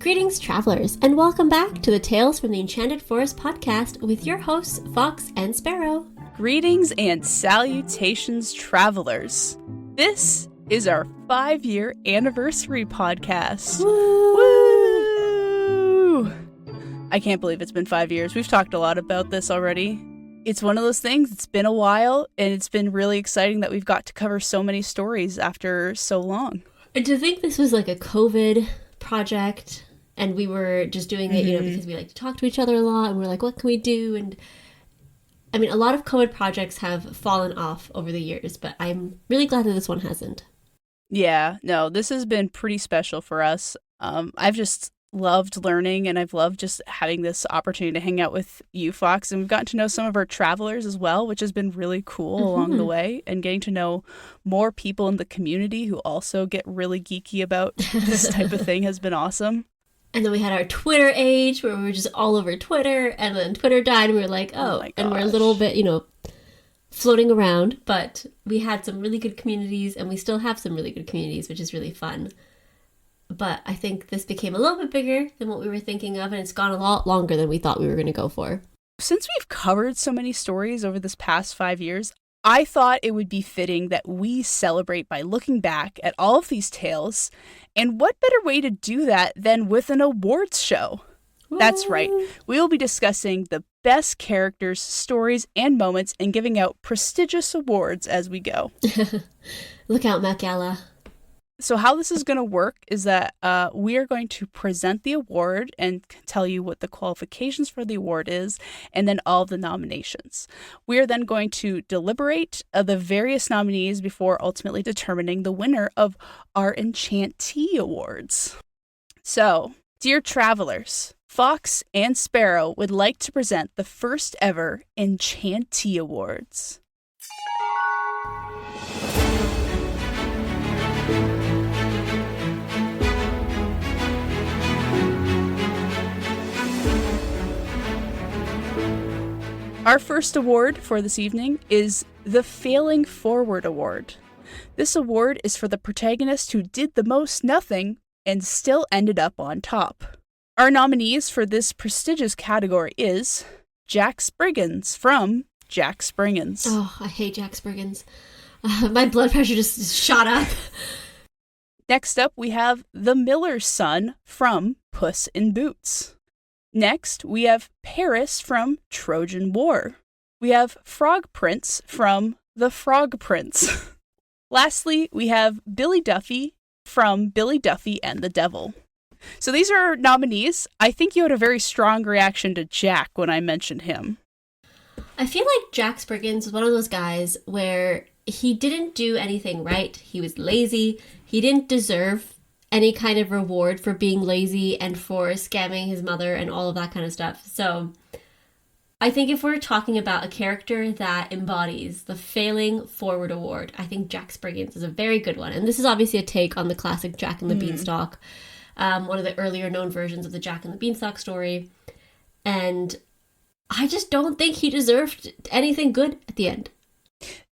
Greetings, travelers, and welcome back to the Tales from the Enchanted Forest podcast with your hosts, Fox and Sparrow. Greetings and salutations, travelers. This is our 5-year anniversary podcast. Woo! Woo! I can't believe it's been 5 years. We've talked a lot about this already. It's one of those things, it's been a while, and it's been really exciting that we've got to cover so many stories after so long. And to think this was like a COVID project, and we were just doing it, because we like to talk to each other a lot, and we're like, what can we do? And I mean, a lot of COVID projects have fallen off over the years, but I'm really glad that this one hasn't. Yeah, no, this has been pretty special for us. I've just loved learning, and I've loved just having this opportunity to hang out with you, Fox, and we've gotten to know some of our travelers as well, which has been really cool along the way, and getting to know more people in the community who also get really geeky about this type of thing has been awesome. And then we had our Twitter age where we were just all over Twitter, and then Twitter died, and we were like, and we're a little bit, floating around, but we had some really good communities, and we still have some really good communities, which is really fun. But I think this became a little bit bigger than what we were thinking of, and it's gone a lot longer than we thought we were going to go for. Since we've covered so many stories over this past 5 years, I thought it would be fitting that we celebrate by looking back at all of these tales, and what better way to do that than with an awards show? Woo. That's right. We will be discussing the best characters, stories, and moments, and giving out prestigious awards as we go. Look out, Macala. So how this is going to work is that we are going to present the award and tell you what the qualifications for the award is, and then all of the nominations. We are then going to deliberate the various nominees before ultimately determining the winner of our Enchantee Awards. So, dear travelers, Fox and Sparrow would like to present the first ever Enchantee Awards. Our first award for this evening is the Failing Forward Award. This award is for the protagonist who did the most nothing and still ended up on top. Our nominees for this prestigious category is Jack Spriggans from Jack Spriggans. Oh, I hate Jack Spriggans. My blood pressure just shot up. Next up, we have the Miller's Son from Puss in Boots. Next, we have Paris from Trojan War. We have Frog Prince from The Frog Prince. Lastly, we have Billy Duffy from Billy Duffy and the Devil. So these are our nominees. I think you had a very strong reaction to Jack when I mentioned him. I feel like Jack Spriggans was one of those guys where he didn't do anything right. He was lazy. He didn't deserve any kind of reward for being lazy and for scamming his mother and all of that kind of stuff. So I think if we're talking about a character that embodies the Failing Forward Award, I think Jack Spriggans is a very good one. And this is obviously a take on the classic Jack and the Beanstalk, one of the earlier known versions of the Jack and the Beanstalk story. And I just don't think he deserved anything good at the end.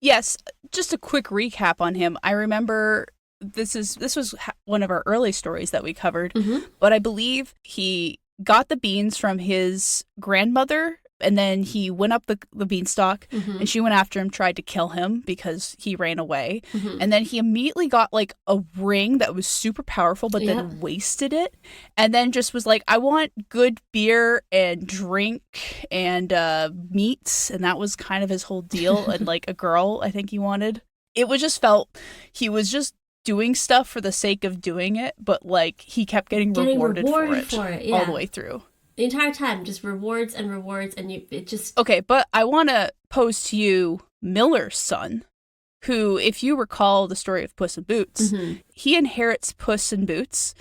Yes, just a quick recap on him. I remember this was one of our early stories that we covered, but I believe he got the beans from his grandmother, and then he went up the beanstalk, and she went after him, tried to kill him because he ran away. And then he immediately got like a ring that was super powerful, but then wasted it, and then just was like, I want good beer and drink and meats, and that was kind of his whole deal. And like a girl, I think he wanted. It was just felt he was just doing stuff for the sake of doing it, but like he kept getting rewarded for it all the way through. The entire time, just rewards, and it just... Okay, but I want to pose to you Miller's Son, who, if you recall the story of Puss in Boots, he inherits Puss in Boots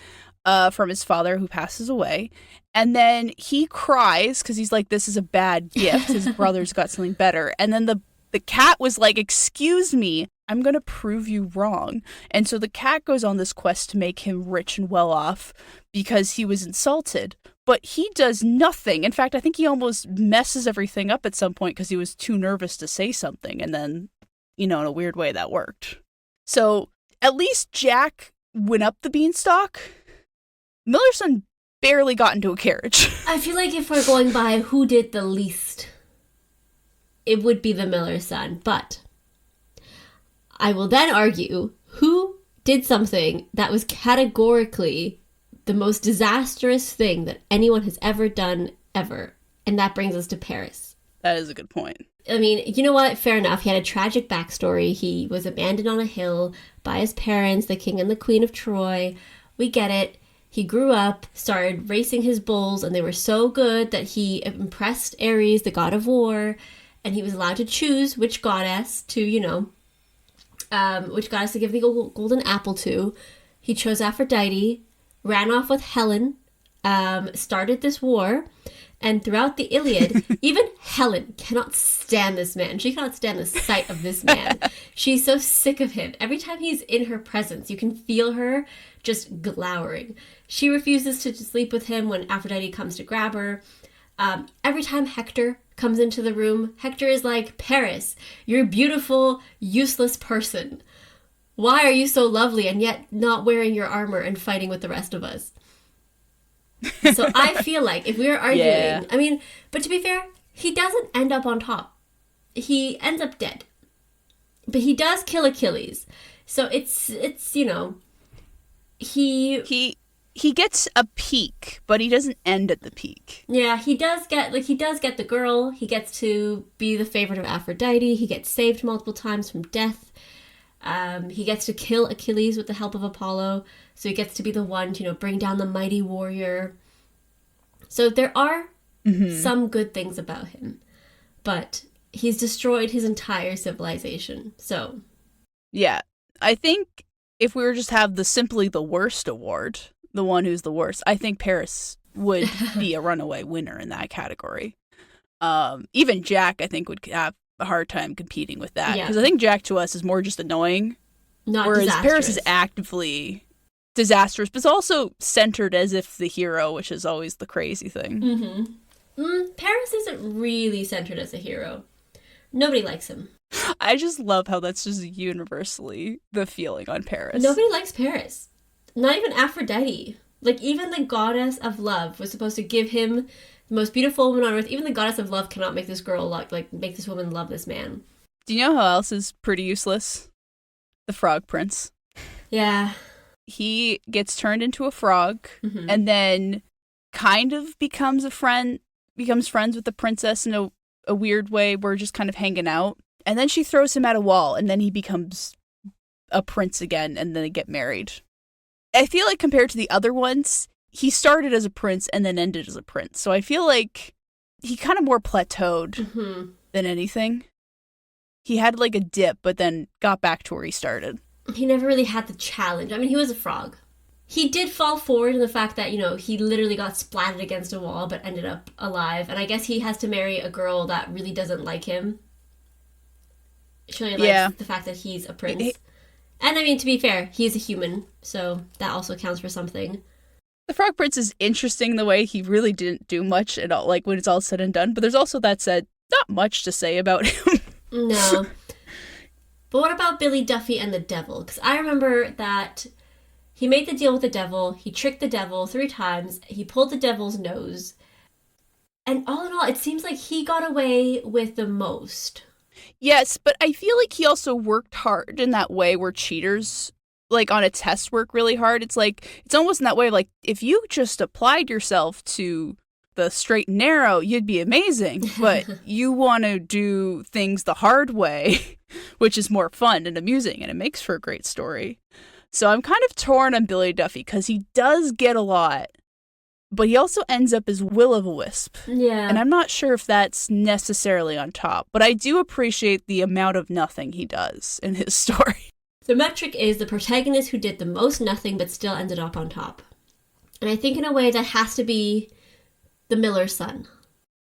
from his father who passes away, and then he cries because he's like, this is a bad gift, his brother's got something better, and then the cat was like, excuse me, I'm going to prove you wrong. And so the cat goes on this quest to make him rich and well off because he was insulted. But he does nothing. In fact, I think he almost messes everything up at some point because he was too nervous to say something. And then, in a weird way that worked. So at least Jack went up the beanstalk. Miller's Son barely got into a carriage. I feel like if we're going by who did the least, it would be the miller's son. But I will then argue who did something that was categorically the most disastrous thing that anyone has ever done, ever. And that brings us to Paris. That is a good point. I mean, you know what? Fair enough. He had a tragic backstory. He was abandoned on a hill by his parents, the king and the queen of Troy. We get it. He grew up, started racing his bulls, and they were so good that he impressed Ares, the god of war, and he was allowed to choose which goddess to, which goddess to give the golden apple to. He chose Aphrodite, ran off with Helen, started this war, and throughout the Iliad, even Helen cannot stand this man. She cannot stand the sight of this man. She's so sick of him. Every time he's in her presence, you can feel her just glowering. She refuses to sleep with him when Aphrodite comes to grab her. Every time Hector comes into the room, Hector is like, Paris, you're a beautiful, useless person. Why are you so lovely and yet not wearing your armor and fighting with the rest of us? So I feel like if we were arguing, I mean, but to be fair, he doesn't end up on top. He ends up dead. But he does kill Achilles. So it's he gets a peak, but he doesn't end at the peak. Yeah, he does get the girl. He gets to be the favorite of Aphrodite. He gets saved multiple times from death. He gets to kill Achilles with the help of Apollo. So he gets to be the one to, bring down the mighty warrior. So there are some good things about him. But he's destroyed his entire civilization. So yeah, I think if we were just have simply the worst award, the one who's the worst, I think Paris would be a runaway winner in that category. Even Jack, I think, would have a hard time competing with that. Because I think Jack to us is more just annoying. Whereas disastrous. Paris is actively disastrous, but it's also centered as if the hero, which is always the crazy thing. Paris isn't really centered as a hero. Nobody likes him. I just love how that's just universally the feeling on Paris. Nobody likes Paris. Not even Aphrodite. Like, even the goddess of love was supposed to give him the most beautiful woman on earth. Even the goddess of love cannot make this girl make this woman love this man. Do you know who else is pretty useless? The Frog Prince. Yeah. He gets turned into a frog and then kind of becomes friends with the princess in a weird way. We're just kind of hanging out. And then she throws him at a wall and then he becomes a prince again and then they get married. I feel like compared to the other ones, he started as a prince and then ended as a prince. So I feel like he kind of more plateaued than anything. He had like a dip, but then got back to where he started. He never really had the challenge. I mean, he was a frog. He did fall forward in the fact that, he literally got splatted against a wall but ended up alive. And I guess he has to marry a girl that really doesn't like him. She really likes the fact that he's a prince. And I mean, to be fair, he's a human, so that also counts for something. The Frog Prince is interesting the way he really didn't do much at all, like when it's all said and done. But there's also that said, not much to say about him. No. But what about Billy Duffy and the devil? Because I remember that he made the deal with the devil. He tricked the devil 3 times. He pulled the devil's nose. And all in all, it seems like he got away with the most. Yes, but I feel like he also worked hard in that way where cheaters, like on a test, work really hard. It's like, it's almost in that way, like if you just applied yourself to the straight and narrow, you'd be amazing. But you want to do things the hard way, which is more fun and amusing, and it makes for a great story. So I'm kind of torn on Billy Duffy because he does get a lot, but he also ends up as will-o'-the-wisp. Yeah. And I'm not sure if that's necessarily on top, but I do appreciate the amount of nothing he does in his story. The metric is the protagonist who did the most nothing but still ended up on top. And I think in a way that has to be the miller's son.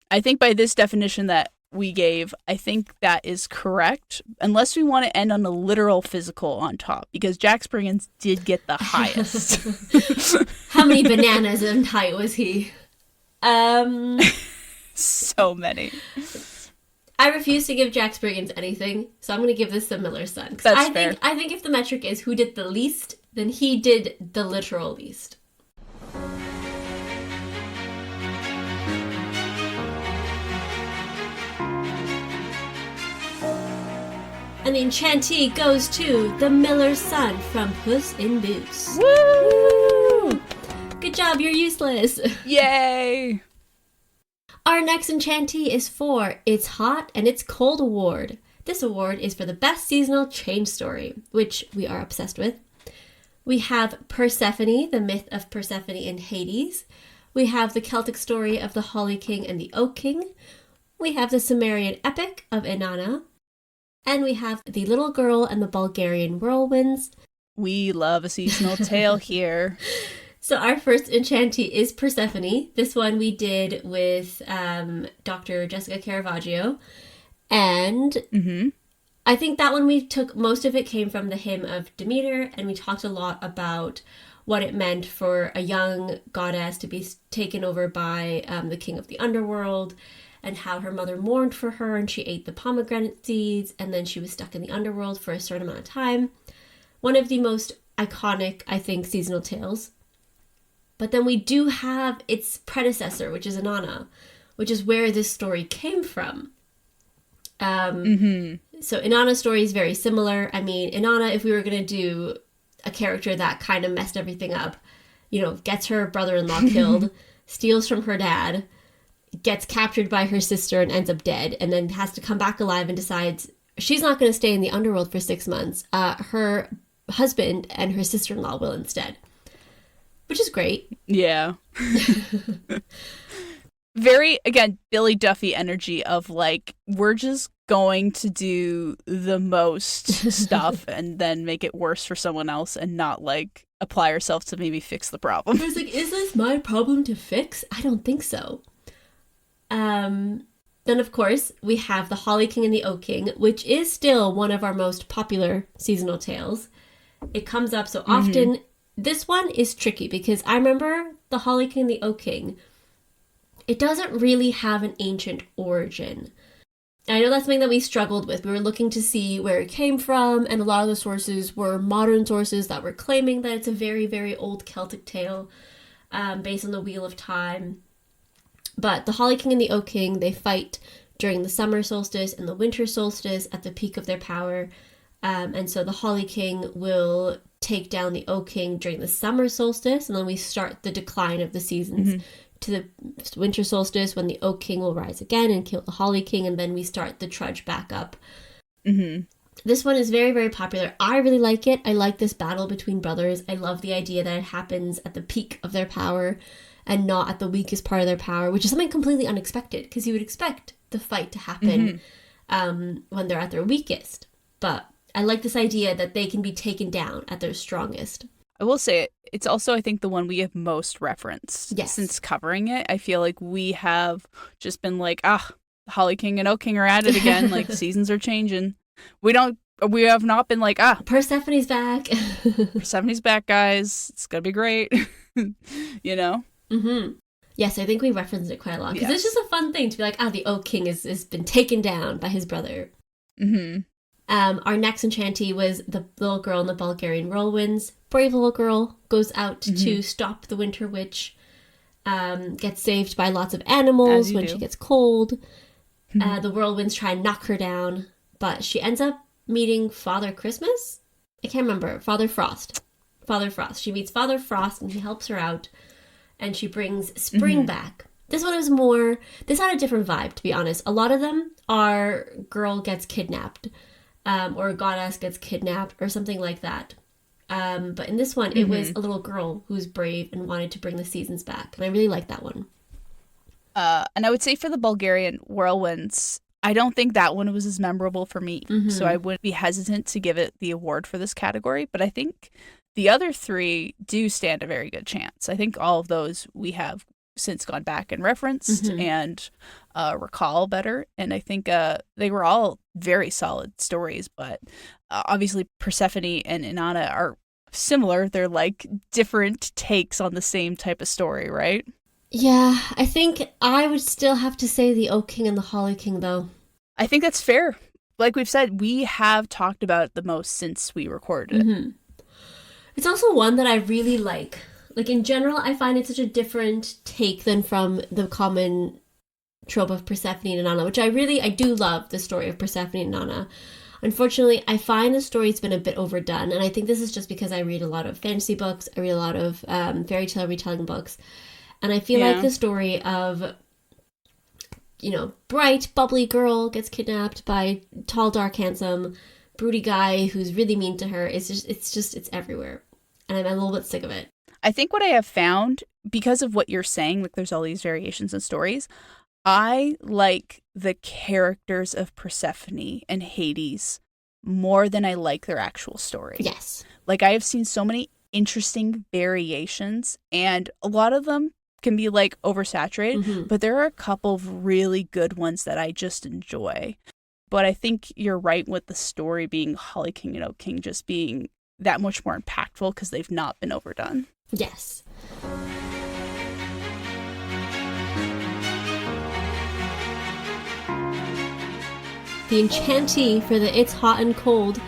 I think by this definition that we gave, I think that is correct, unless we want to end on a literal physical on top, because Jack Spriggins did get the highest. How many bananas in height was he? So many. I refuse to give Jack Spriggins anything, so I'm going to give this the miller's son. That's fair. I think if the metric is who did the least, then he did the literal least. And the Enchantee goes to the Miller's Son from Puss in Boots. Woo! Good job, you're useless. Yay! Our next Enchantee is for It's Hot and It's Cold Award. This award is for the best seasonal change story, which we are obsessed with. We have Persephone, the myth of Persephone in Hades. We have the Celtic story of the Holly King and the Oak King. We have the Sumerian epic of Inanna. And we have the Little Girl and the Bulgarian Whirlwinds. We love a seasonal tale here. So our first Enchantee is Persephone. This one we did with Dr. Jessica Caravaggio. And I think that one we took, most of it came from the hymn of Demeter, and we talked a lot about what it meant for a young goddess to be taken over by the king of the underworld, and how her mother mourned for her, and she ate the pomegranate seeds, and then she was stuck in the underworld for a certain amount of time. One of the most iconic, I think, seasonal tales. But then we do have its predecessor, which is Inanna, which is where this story came from. So Inanna's story is very similar. I mean, Inanna, if we were going to do a character that kind of messed everything up, gets her brother-in-law killed, steals from her dad, gets captured by her sister and ends up dead, and then has to come back alive and decides she's not going to stay in the underworld for 6 months. Her husband and her sister-in-law will instead. Which is great. Yeah. Very, again, Billy Duffy energy of like, we're just going to do the most stuff and then make it worse for someone else and not like apply ourselves to maybe fix the problem. I was like, is this my problem to fix? I don't think so. Then, of course, we have the Holly King and the Oak King, which is still one of our most popular seasonal tales. It comes up so often. This one is tricky because I remember the Holly King and the Oak King. It doesn't really have an ancient origin. I know that's something that we struggled with. We were looking to see where it came from, and a lot of the sources were modern sources that were claiming that it's a very, very old Celtic tale based on the Wheel of Time. But the Holly King and the Oak King, they fight during the summer solstice and the winter solstice at the peak of their power. And so the Holly King will take down the Oak King during the summer solstice, and then we start the decline of the seasons to the winter solstice, when the Oak King will rise again and kill the Holly King, and then we start the trudge back up. This one is very, very popular. I really like it. I like this battle between brothers. I love the idea that it happens at the peak of their power and not at the weakest part of their power, which is something completely unexpected, because you would expect the fight to happen when they're at their weakest. But I like this idea that they can be taken down at their strongest. I will say it's also, I think, the one we have most referenced since covering it. I feel like we have just been like, Holly King and Oak King are at it again. Like, the seasons are changing. We have not been like, Persephone's back. Persephone's back, guys. It's gonna be great. Yes, I think we referenced it quite a lot, because it's just a fun thing to be like, the Oak King has been taken down by his brother. Our next Enchantee was the Little Girl and the Bulgarian Whirlwinds. Brave little girl goes out to stop the Winter Witch, gets saved by lots of animals when she gets cold. The whirlwinds try and knock her down, but she ends up meeting Father Christmas? I can't remember. Father Frost. She meets Father Frost, and he helps her out, and she brings spring back. This one is this had a different vibe, to be honest. A lot of them are girl gets kidnapped, or a goddess gets kidnapped, or something like that. But in this one, it was a little girl who's brave and wanted to bring the seasons back. And I really like that one. And I would say for the Bulgarian Whirlwinds, I don't think that one was as memorable for me. So I would be hesitant to give it the award for this category. But I think the other three do stand a very good chance. I think all of those we have since gone back and referenced and recall better. And I think they were all very solid stories. But obviously Persephone and Inanna are similar. They're like different takes on the same type of story, right? Yeah, I think I would still have to say the Oak King and the Holly King, though. I think that's fair. Like we've said, we have talked about it the most since we recorded it. It's also one that I really like. Like, in general, I find it such a different take than from the common trope of Persephone and Inanna, which I do love the story of Persephone and Inanna. Unfortunately, I find the story's been a bit overdone, and I think this is just because I read a lot of fantasy books, I read a lot of fairy tale retelling books, and I feel like the story of, bright, bubbly girl gets kidnapped by tall, dark, handsome, broody guy who's really mean to her. It's everywhere, and I'm a little bit sick of it. I think what I have found, because of what you're saying, like there's all these variations in stories, I like the characters of Persephone and Hades more than I like their actual story. Yes. Like, I have seen so many interesting variations, and a lot of them can be, like, oversaturated, but there are a couple of really good ones that I just enjoy. But I think you're right with the story being Holly King and Oak King just being that much more impactful because they've not been overdone. Yes. The Enchantee for the It's Hot and Cold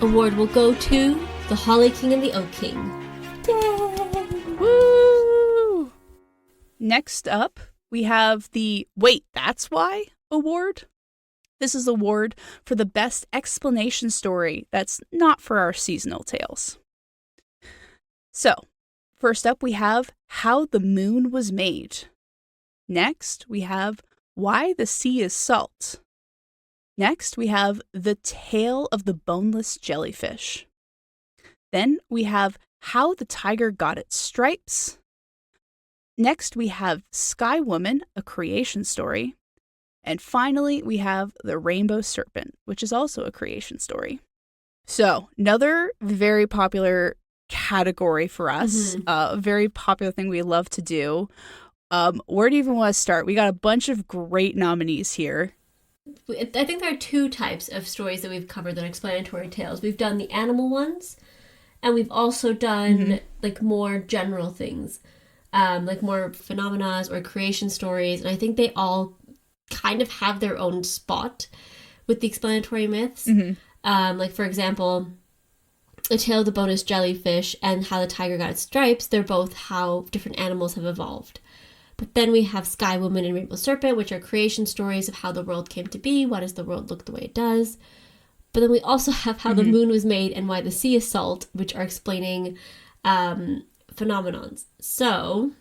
award will go to the Holly King and the Oak King. Yay! Woo! Next up, we have the Wait, That's Why award. This is the award for the best explanation story that's not for our seasonal tales. So, first up, we have How the Moon Was Made. Next, we have Why the Sea is Salt. Next, we have The Tale of the Boneless Jellyfish. Then we have How the Tiger Got Its Stripes. Next, we have Sky Woman, a creation story. And finally, we have The Rainbow Serpent, which is also a creation story. So, another very popular category for us, a very popular thing we love to do. Where do you even want to start? We got a bunch of great nominees here. I think there are two types of stories that we've covered that are explanatory tales. We've done the animal ones, and we've also done like more general things, like more phenomena or creation stories. And I think they all kind of have their own spot with the explanatory myths. Like, for example, A Tale of the Boneless Jellyfish and How the Tiger Got Its Stripes, they're both how different animals have evolved. But then we have Sky Woman and Rainbow Serpent, which are creation stories of how the world came to be. Why does the world look the way it does? But then we also have How the Moon Was Made and Why the Sea is Salt, which are explaining phenomenons. So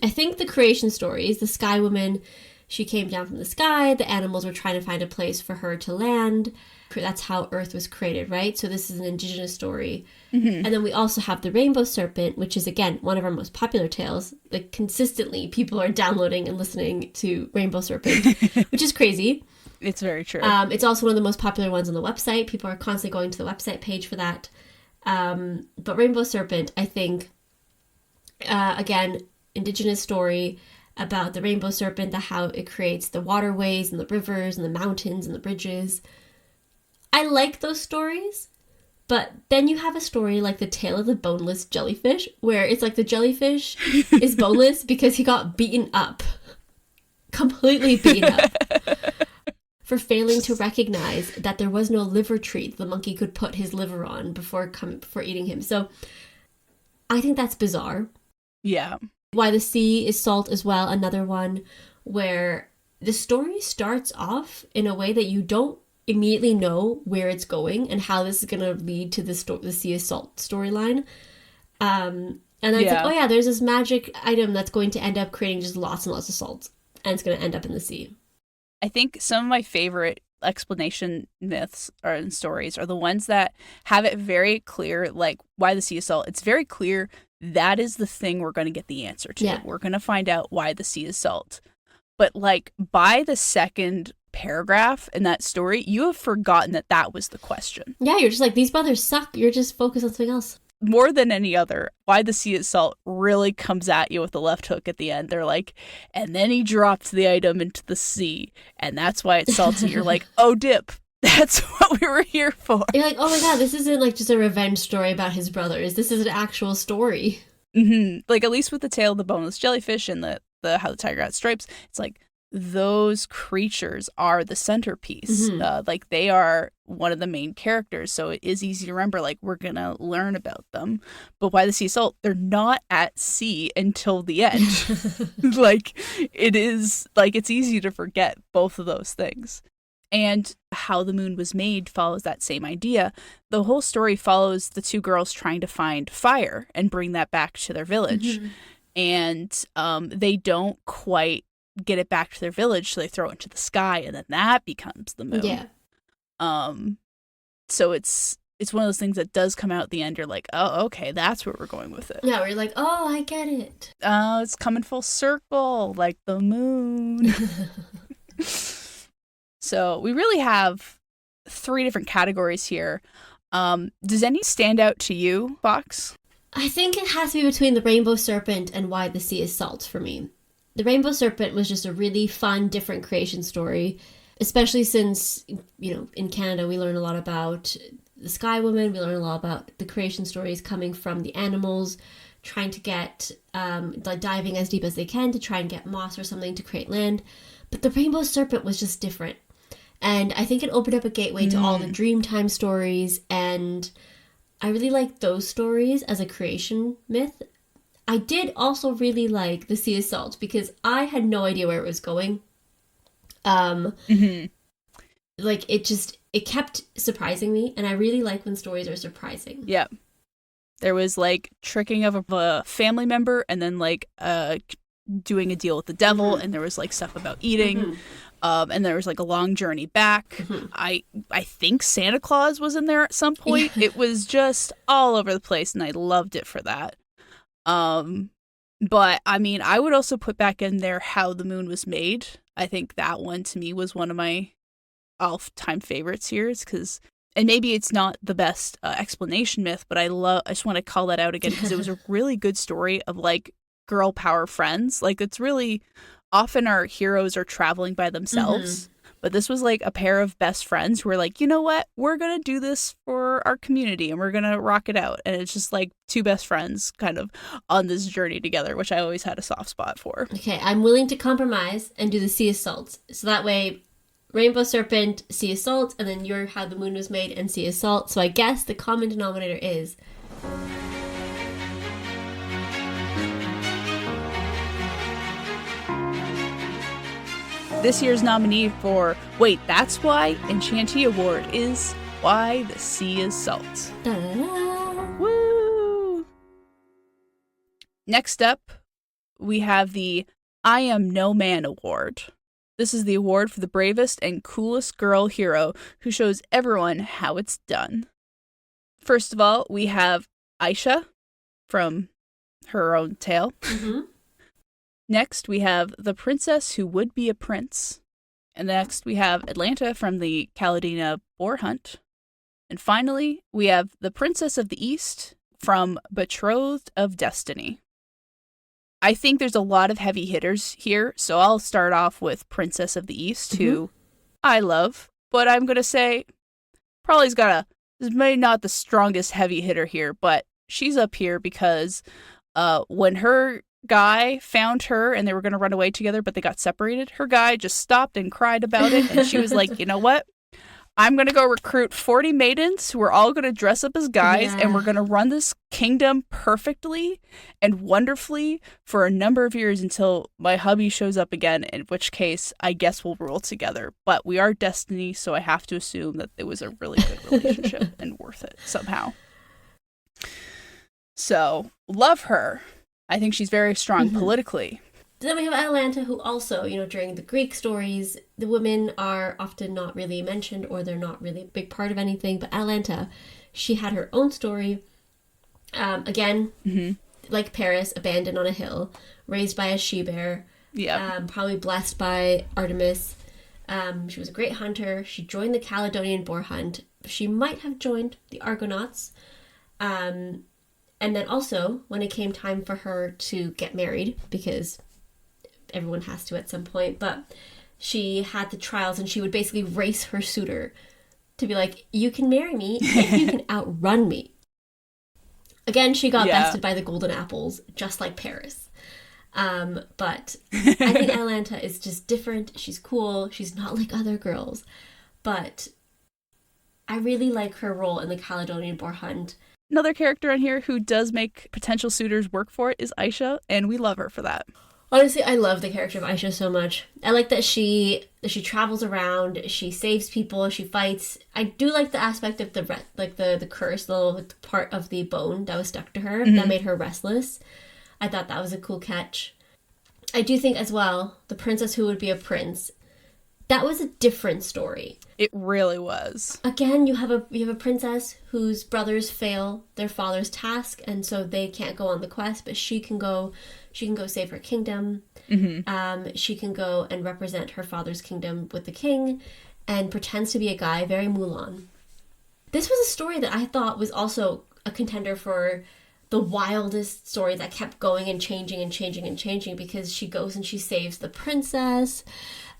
I think the creation stories, the Sky Woman, she came down from the sky. The animals were trying to find a place for her to land. That's how Earth was created, right? So this is an indigenous story. And then we also have the Rainbow Serpent, which is, again, one of our most popular tales. Like, consistently, people are downloading and listening to Rainbow Serpent, which is crazy. It's very true. It's also one of the most popular ones on the website. People are constantly going to the website page for that. But Rainbow Serpent, I think, again, indigenous story about the rainbow serpent, how it creates the waterways and the rivers and the mountains and the bridges. I like those stories, but then you have a story like The Tale of the Boneless Jellyfish, where it's like the jellyfish is boneless because he got beaten up. Completely beaten up. For failing to recognize that there was no liver treat the monkey could put his liver on before eating him. So I think that's bizarre. Yeah. Why the Sea is Salt as well, another one where the story starts off in a way that you don't immediately know where it's going and how this is going to lead to the Sea is Salt storyline. And then it's like, oh yeah, there's this magic item that's going to end up creating just lots and lots of salt, and it's going to end up in the sea. I think some of my favorite explanation myths and stories are the ones that have it very clear, like Why the Sea is Salt. It's very clear that is the thing we're going to get the answer to. Yeah. We're going to find out why the sea is salt. But like by the second paragraph in that story, you have forgotten that that was the question. Yeah, you're just like, these brothers suck. You're just focused on something else. More than any other, Why the Sea is Salt really comes at you with the left hook at the end. They're like, and then he dropped the item into the sea, and that's why it's salty. You're like, oh, dip. That's what we were here for. You're like, oh my god, this isn't like just a revenge story about his brothers. This is an actual story. Like, at least with The Tale of the Boneless Jellyfish and the How the Tiger Got Stripes, it's like those creatures are the centerpiece. Like, they are one of the main characters, so it is easy to remember, like, we're gonna learn about them. But Why the Sea is Salt, they're not at sea until the end. Like, it is, like, it's easy to forget both of those things. And How the Moon Was Made follows that same idea. The whole story follows the two girls trying to find fire and bring that back to their village. Mm-hmm. And they don't quite get it back to their village, so they throw it into the sky, and then that becomes the moon. Yeah. So it's one of those things that does come out at the end. You're like, oh, okay, that's where we're going with it. Yeah, we're like, oh, I get it. It's coming full circle, like the moon. So we really have 3 different categories here. Does any stand out to you, Fox? I think it has to be between the Rainbow Serpent and Why the Sea is Salt for me. The Rainbow Serpent was just a really fun, different creation story, especially since, in Canada we learn a lot about the Sky Woman. We learn a lot about the creation stories coming from the animals, trying to get, diving as deep as they can to try and get moss or something to create land. But the Rainbow Serpent was just different. And I think it opened up a gateway to all the Dreamtime stories, and I really like those stories as a creation myth. I did also really like The Sea is Salt because I had no idea where it was going. Like, it kept surprising me, and I really like when stories are surprising. Yeah. There was, like, tricking of a family member, and then, like, doing a deal with the devil, and there was, like, stuff about eating. And there was, like, a long journey back. I think Santa Claus was in there at some point. It was just all over the place, and I loved it for that. But, I mean, I would also put back in there How the Moon Was Made. I think that one, to me, was one of my all-time favorites here. And maybe it's not the best explanation myth, but I just want to call that out again because it was a really good story of, like, girl power friends. Like, it's really... Often our heroes are traveling by themselves, but this was like a pair of best friends who were like, you know what? We're going to do this for our community and we're going to rock it out. And it's just like 2 best friends kind of on this journey together, which I always had a soft spot for. Okay, I'm willing to compromise and do The Sea is Salt. So that way, Rainbow Serpent, Sea is Salt, and then your How the Moon Was Made and Sea is Salt. So I guess the common denominator is... This year's nominee for Wait, That's Why Enchantee Award is Why the Sea is Salt. Da-da-da. Woo! Next up, we have the I Am No Man Award. This is the award for the bravest and coolest girl hero who shows everyone how it's done. First of all, we have Aisha from Her Own Tale. Next, we have The Princess Who Would Be a Prince. And next, we have Atlanta from the Caledina Boar Hunt. And finally, we have The Princess of the East from Betrothed of Destiny. I think there's a lot of heavy hitters here, so I'll start off with Princess of the East, who I love, but I'm going to say probably's got this may not the strongest heavy hitter here, but she's up here because when her guy found her and they were going to run away together, but they got separated, her guy just stopped and cried about it, and she was like, you know what? I'm going to go recruit 40 maidens who are all going to dress up as guys, and we're going to run this kingdom perfectly and wonderfully for a number of years until my hubby shows up again, in which case I guess we'll rule together. But we are Destiny, so I have to assume that it was a really good relationship and worth it somehow. So, love her. I think she's very strong politically. Then we have Atalanta, who also, during the Greek stories, the women are often not really mentioned or they're not really a big part of anything. But Atalanta, she had her own story. Again, like Paris, abandoned on a hill, raised by a she-bear, probably blessed by Artemis. She was a great hunter. She joined the Caledonian Boar Hunt. She might have joined the Argonauts. And then also, when it came time for her to get married, because everyone has to at some point, but she had the trials and she would basically race her suitor to be like, you can marry me if you can outrun me. Again, she got bested by the golden apples, just like Paris. But I think Atalanta is just different. She's cool. She's not like other girls. But I really like her role in the Caledonian Boar Hunt. Another character on here who does make potential suitors work for it is Aisha, and we love her for that. Honestly, I love the character of Aisha so much. I like that she travels around, she saves people, she fights. I do like the aspect of the curse, the little part of the bone that was stuck to her that made her restless. I thought that was a cool catch. I do think as well, the princess who would be a prince, that was a different story. It really was. Again, you have a princess whose brothers fail their father's task, and so they can't go on the quest, but she can go save her kingdom. She can go and represent her father's kingdom with the king, and pretends to be a guy, very Mulan. This was a story that I thought was also a contender for the wildest story that kept going and changing and changing and changing, because she goes and she saves the princess,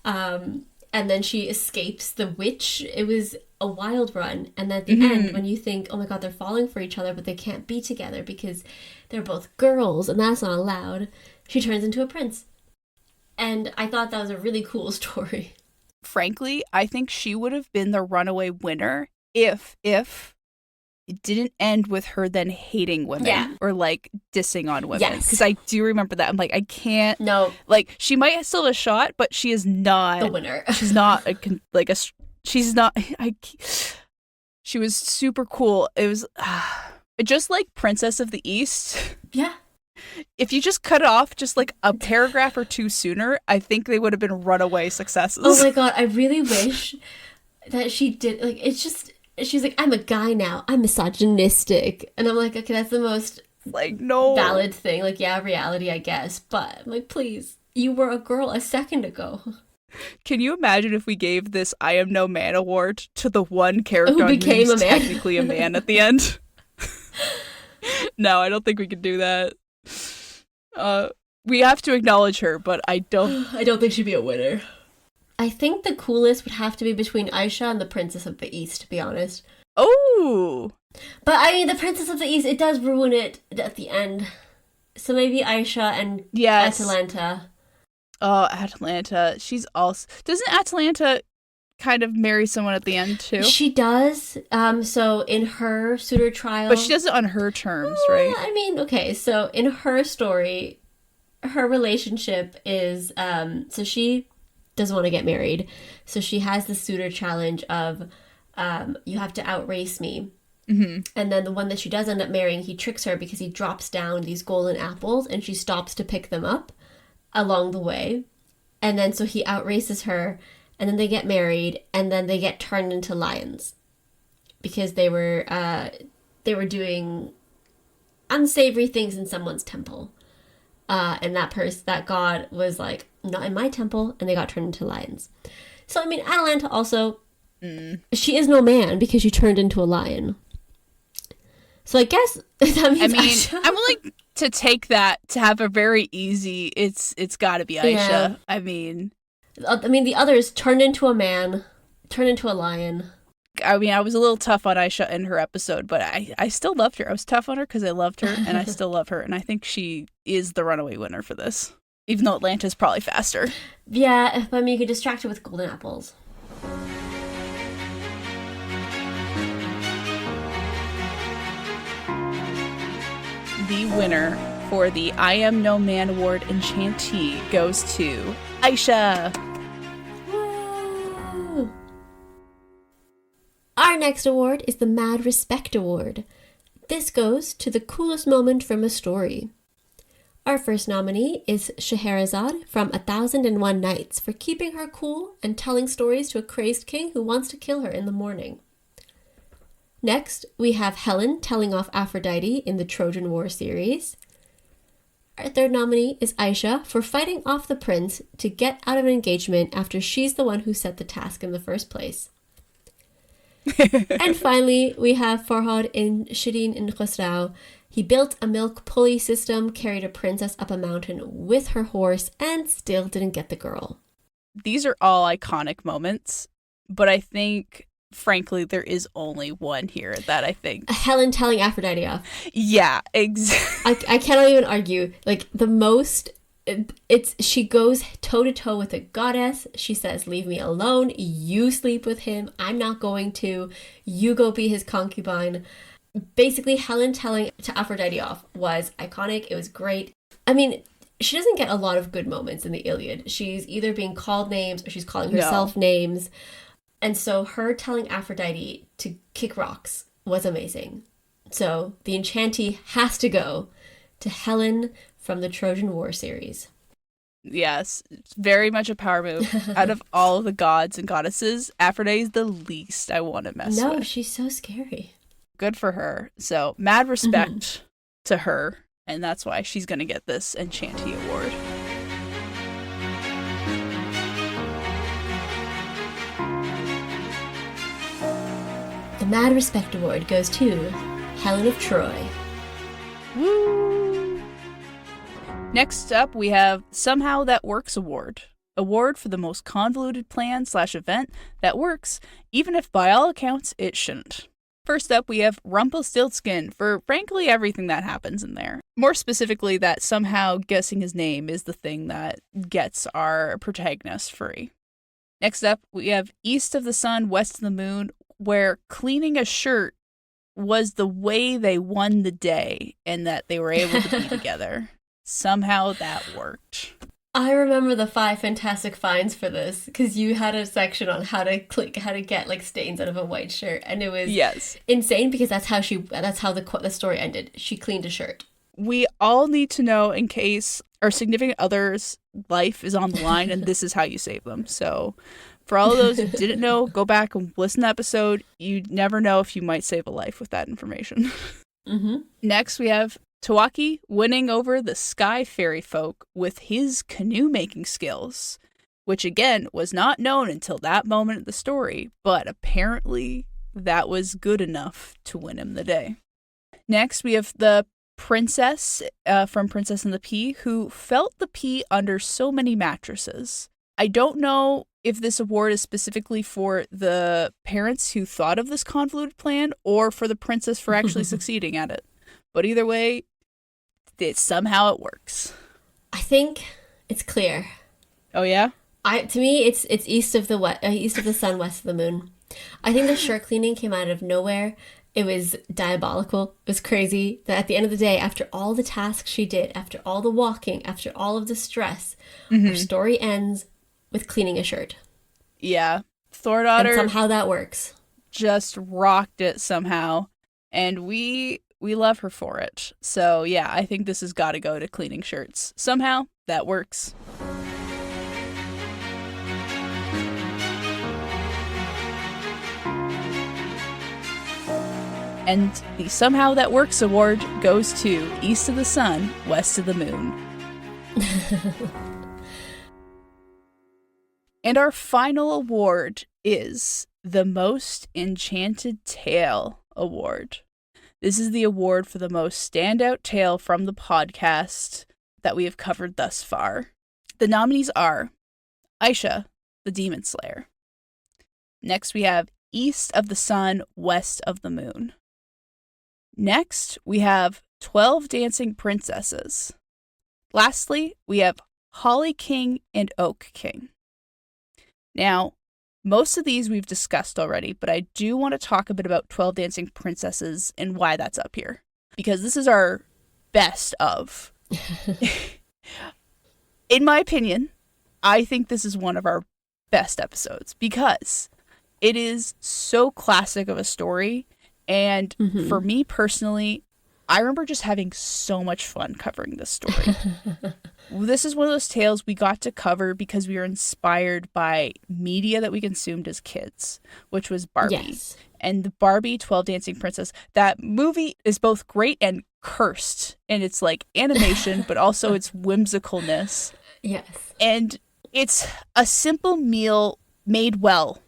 and then she escapes the witch. It was a wild run. And at the end, when you think, oh my god, they're falling for each other, but they can't be together because they're both girls and that's not allowed, she turns into a prince. And I thought that was a really cool story. Frankly, I think she would have been the runaway winner if it didn't end with her then hating women or like dissing on women. Yes. Because I do remember that. I'm like, I can't. No. Like, she might still have a shot, but she is not the winner. She's not she's not. She was super cool. It was just like Princess of the East. Yeah. If you just cut it off just like a paragraph or two sooner, I think they would have been runaway successes. Oh my god, I really wish that she did. Like, it's just. She's like, I'm a guy now. I'm misogynistic. And I'm like, okay, that's the most like no valid thing. Like, yeah, reality, I guess. But I'm like, please, you were a girl a second ago. Can you imagine if we gave this I Am No Man award to the one character who became a man? Technically a man at the end? No, I don't think we could do that. We have to acknowledge her, but I don't think she'd be a winner. I think the coolest would have to be between Aisha and the Princess of the East, to be honest. Oh! But I mean, the Princess of the East, it does ruin it at the end. So maybe Aisha and Atalanta. Oh, Atalanta. She's also... Doesn't Atalanta kind of marry someone at the end, too? She does. So in her suitor trial... But she does it on her terms, right? I mean, okay, so in her story, her relationship is... So she doesn't want to get married. So she has the suitor challenge of, you have to outrace me. Mm-hmm. And then the one that she does end up marrying, he tricks her because he drops down these golden apples and she stops to pick them up along the way. And then so he outraces her, and then they get married, and then they get turned into lions because they were doing unsavory things in someone's temple. And that god was like, not in my temple, and they got turned into lions. So, I mean, Atalanta also, she is no man because she turned into a lion. So I guess that means Aisha. I'm willing to take that to have a very easy, it's got to be Aisha. Yeah. I mean, the others turned into a man, turned into a lion. I mean, I was a little tough on Aisha in her episode, but I still loved her. I was tough on her because I loved her, and I still love her. And I think she is the runaway winner for this, even though Atlanta's probably faster. Yeah, I mean, you could distract her with golden apples. The winner for the I Am No Man Award Enchantee goes to Aisha. Woo! Our next award is the Mad Respect Award. This goes to the coolest moment from a story. Our first nominee is Scheherazade from 1001 Nights for keeping her cool and telling stories to a crazed king who wants to kill her in the morning. Next, we have Helen telling off Aphrodite in the Trojan War series. Our third nominee is Aisha for fighting off the prince to get out of an engagement after she's the one who set the task in the first place. And finally, we have Farhad in Shirin in Khosrau. He built a milk pulley system, carried a princess up a mountain with her horse, and still didn't get the girl. These are all iconic moments, but I think, frankly, there is only one here that I think... Helen telling Aphrodite off. Yeah, exactly. I cannot even argue. Like, the most... She goes toe-to-toe with a goddess. She says, leave me alone. You sleep with him. I'm not going to. You go be his concubine. Basically, Helen telling to Aphrodite off was iconic. It was great. I mean, she doesn't get a lot of good moments in the Iliad. She's either being called names or she's calling No. herself names. And so her telling Aphrodite to kick rocks was amazing. So the Enchantee has to go to Helen from the Trojan War series. Yes, it's very much a power move. Out of all of the gods and goddesses, Aphrodite is the least I want to mess with. No, she's so scary. Good for her. So, mad respect to her, and that's why she's going to get this Enchantee Award. The Mad Respect Award goes to Helen of Troy. Woo! Next up, we have Somehow That Works Award. Award for the most convoluted plan/event that works, even if by all accounts it shouldn't. First up, we have Rumpelstiltskin for frankly everything that happens in there. More specifically, that somehow guessing his name is the thing that gets our protagonist free. Next up, we have East of the Sun, West of the Moon, where cleaning a shirt was the way they won the day and that they were able to be together. Somehow that worked. I remember the 5 fantastic finds for this because you had a section on how to get like stains out of a white shirt, and it was insane because that's how the story ended. She cleaned a shirt. We all need to know in case our significant other's life is on the line, and this is how you save them. So, for all of those who didn't know, go back and listen to the episode. You never know if you might save a life with that information. Next, we have Tawaki winning over the Sky Fairy folk with his canoe-making skills, which again was not known until that moment of the story, but apparently that was good enough to win him the day. Next, we have the princess from Princess and the Pea, who felt the pea under so many mattresses. I don't know if this award is specifically for the parents who thought of this convoluted plan or for the princess for actually succeeding at it. But either way, somehow it works. I think it's clear. Oh yeah? To me, it's east of the sun, west of the moon. I think the shirt cleaning came out of nowhere. It was diabolical. It was crazy that at the end of the day, after all the tasks she did, after all the walking, after all of the stress, her story ends with cleaning a shirt. Yeah. Thordaughter. And somehow that works. Just rocked it somehow. And we love her for it. So yeah, I think this has got to go to cleaning shirts. Somehow that works. And the Somehow That Works award goes to East of the Sun, West of the Moon. And our final award is the Most Enchanted Tale Award. This is the award for the most standout tale from the podcast that we have covered thus far. The nominees are Aisha, the Demon Slayer. Next, we have East of the Sun, West of the Moon. Next, we have 12 Dancing Princesses. Lastly, we have Holly King and Oak King. Now, most of these we've discussed already, but I do want to talk a bit about 12 Dancing Princesses and why that's up here. Because this is our best of. In my opinion, I think this is one of our best episodes because it is so classic of a story. And for me personally, I remember just having so much fun covering this story. This is one of those tales we got to cover because we were inspired by media that we consumed as kids, which was Barbie. Yes. And the Barbie 12 Dancing Princess, that movie is both great and cursed. And it's like animation, but also its whimsicalness. Yes. And it's a simple meal made well,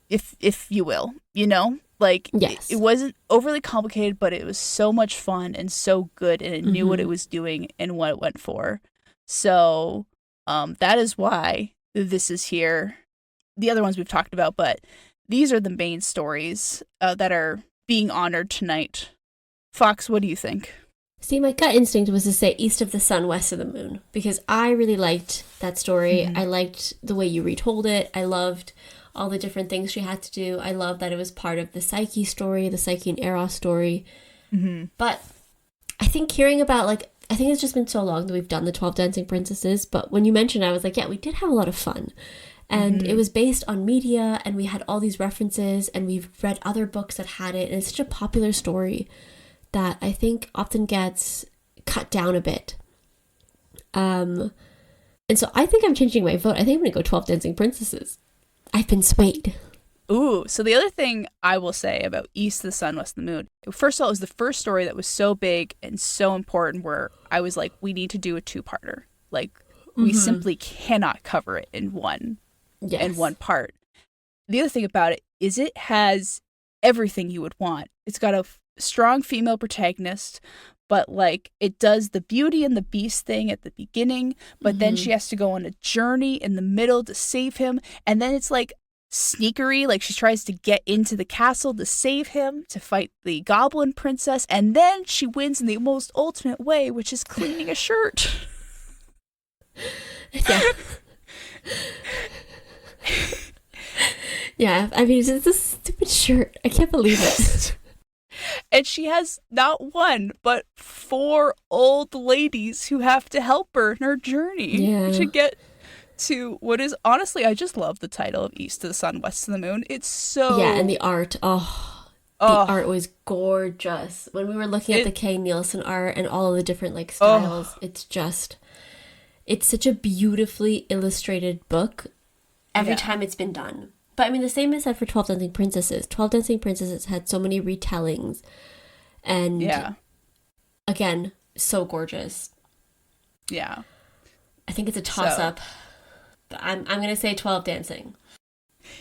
if you will, you know? Like, yes. It wasn't overly complicated, but it was so much fun and so good, and it knew what it was doing and what it went for. So that is why this is here. The other ones we've talked about, but these are the main stories that are being honored tonight. Fox, what do you think? See, my gut instinct was to say East of the Sun, West of the Moon, because I really liked that story. I liked the way you retold it. I loved all the different things she had to do. I love that it was part of the Psyche story, the Psyche and Eros story. But I think hearing about, like, I think it's just been so long that we've done the 12 Dancing Princesses, but when you mentioned it, I was like, yeah, we did have a lot of fun. And it was based on media, and we had all these references, and we've read other books that had it, and it's such a popular story that I think often gets cut down a bit. And so I think I'm changing my vote. I think I'm going to go 12 Dancing Princesses. I've been swayed. Ooh, so the other thing I will say about East of the Sun, West of the Moon, first of all, it was the first story that was so big and so important where I was like, we need to do a two-parter. Like, we simply cannot cover it in one part. The other thing about it is it has everything you would want. It's got a strong female protagonist, but like it does the Beauty and the Beast thing at the beginning, but then she has to go on a journey in the middle to save him, and then it's like sneakery, like she tries to get into the castle to save him, to fight the goblin princess, and then she wins in the most ultimate way, which is cleaning a shirt. Yeah. Yeah, I mean, it's a stupid shirt. I can't believe it. And she has not one, but 4 old ladies who have to help her in her journey to get to what is, honestly, I just love the title of East of the Sun, West of the Moon. It's so... Yeah, and the art. The art was gorgeous. When we were looking at the Kay Nielsen art and all of the different like styles, it's such a beautifully illustrated book every time it's been done. But I mean, the same is said for 12 Dancing Princesses. 12 Dancing Princesses had so many retellings. And again, so gorgeous. Yeah. I think it's a toss-up. But I'm going to say 12 Dancing.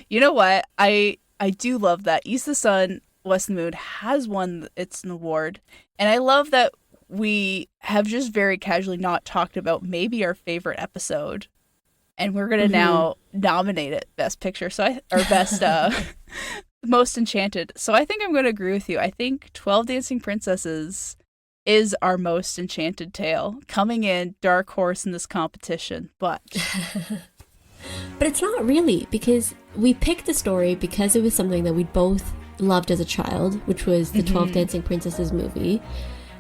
You know what? I do love that. East of the Sun, West of the Moon has won an award. And I love that we have just very casually not talked about maybe our favorite episode. And we're going to now nominate it Best Picture, or Best Most Enchanted. So I think I'm going to agree with you. I think 12 Dancing Princesses is our most enchanted tale, coming in dark horse in this competition. But it's not really, because we picked the story because it was something that we both loved as a child, which was the 12 Dancing Princesses movie.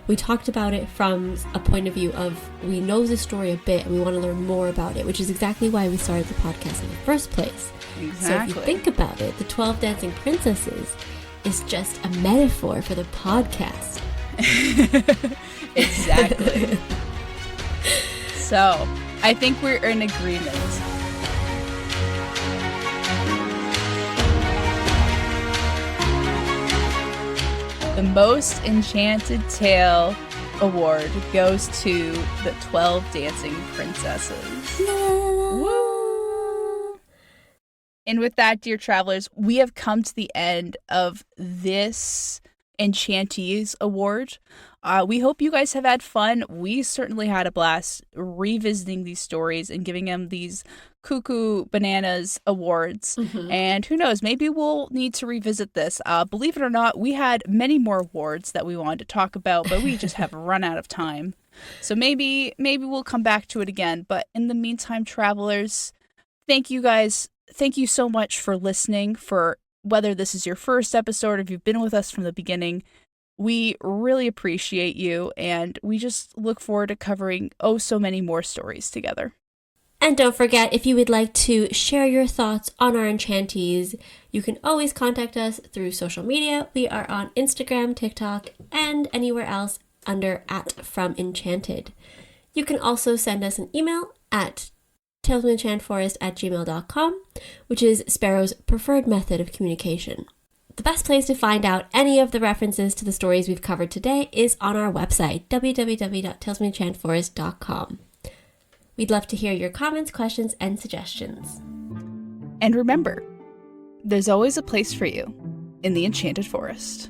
We talked about it from a point of view of we know the story a bit and we want to learn more about it, which is exactly why we started the podcast in the first place. Exactly. So if you think about it, the 12 Dancing Princesses is just a metaphor for the podcast. Exactly. So I think we're in agreement. The Most Enchanted Tale award goes to the 12 Dancing Princesses. Woo! And with that, dear travelers, we have come to the end of this Enchantees Award. We hope you guys have had fun. We certainly had a blast revisiting these stories and giving them these cuckoo bananas awards. And who knows, maybe we'll need to revisit this. Believe it or not, we had many more awards that we wanted to talk about, but we just have run out of time. So maybe we'll come back to it again. But in the meantime, travelers, thank you guys. Thank you so much for listening, for whether this is your first episode or if you've been with us from the beginning. We really appreciate you, and we just look forward to covering so many more stories together. And don't forget, if you would like to share your thoughts on our Enchantees, you can always contact us through social media. We are on Instagram, TikTok, and anywhere else under @FromEnchanted. You can also send us an email at talesofenchantforest@gmail.com, which is Sparrow's preferred method of communication. The best place to find out any of the references to the stories we've covered today is on our website, www.talesofenchantforest.com. We'd love to hear your comments, questions, and suggestions. And remember, there's always a place for you in the Enchanted Forest.